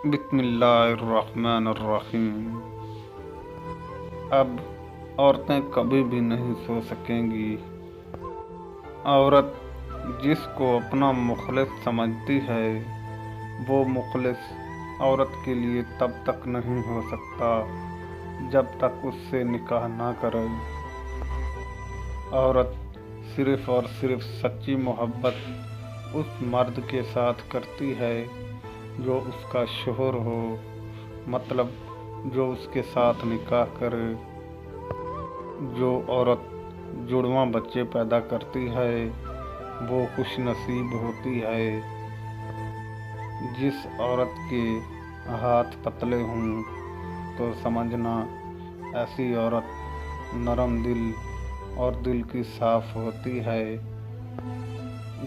बिस्मिल्लाहिर्रहमानिर्रहीम। अब औरतें कभी भी नहीं सो सकेंगी। औरत जिसको अपना मुखलिस समझती है वो मुखलिस औरत के लिए तब तक नहीं हो सकता जब तक उससे निकाह ना करे। औरत सिर्फ़ और सिर्फ सच्ची मोहब्बत उस मर्द के साथ करती है जो उसका शोहर हो, मतलब जो उसके साथ निकाह करे। जो औरत जुड़वां बच्चे पैदा करती है वो खुश नसीब होती है। जिस औरत के हाथ पतले हों तो समझना ऐसी औरत नरम दिल और दिल की साफ होती है।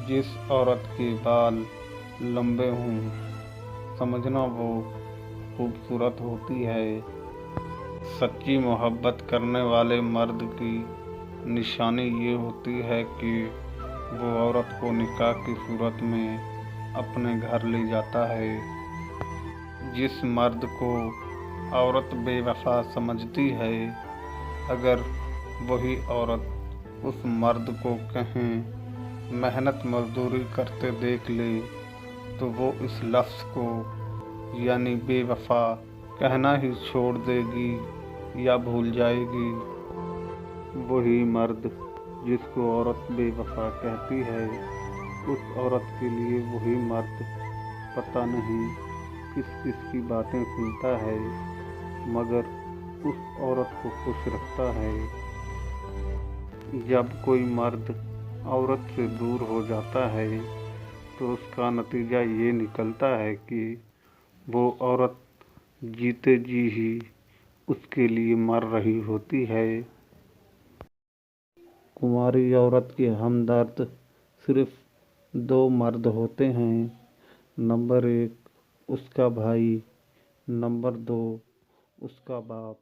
जिस औरत के बाल लंबे हों समझना वो खूबसूरत होती है। सच्ची मोहब्बत करने वाले मर्द की निशानी ये होती है कि वो औरत को निकाह की सूरत में अपने घर ले जाता है। जिस मर्द को औरत बेवफा समझती है, अगर वही औरत उस मर्द को कहीं मेहनत मजदूरी करते देख ले तो वो इस लफ्ज़ को यानी बेवफा कहना ही छोड़ देगी या भूल जाएगी। वही मर्द जिसको औरत बेवफा कहती है, उस औरत के लिए वही मर्द पता नहीं किस किस की बातें सुनता है, मगर उस औरत को खुश रखता है। जब कोई मर्द औरत से दूर हो जाता है तो उसका नतीजा ये निकलता है कि वो औरत जीते जी ही उसके लिए मर रही होती है। कुंवारी औरत के हमदर्द सिर्फ दो मर्द होते हैं। नंबर 1 उसका भाई, नंबर 2 उसका बाप।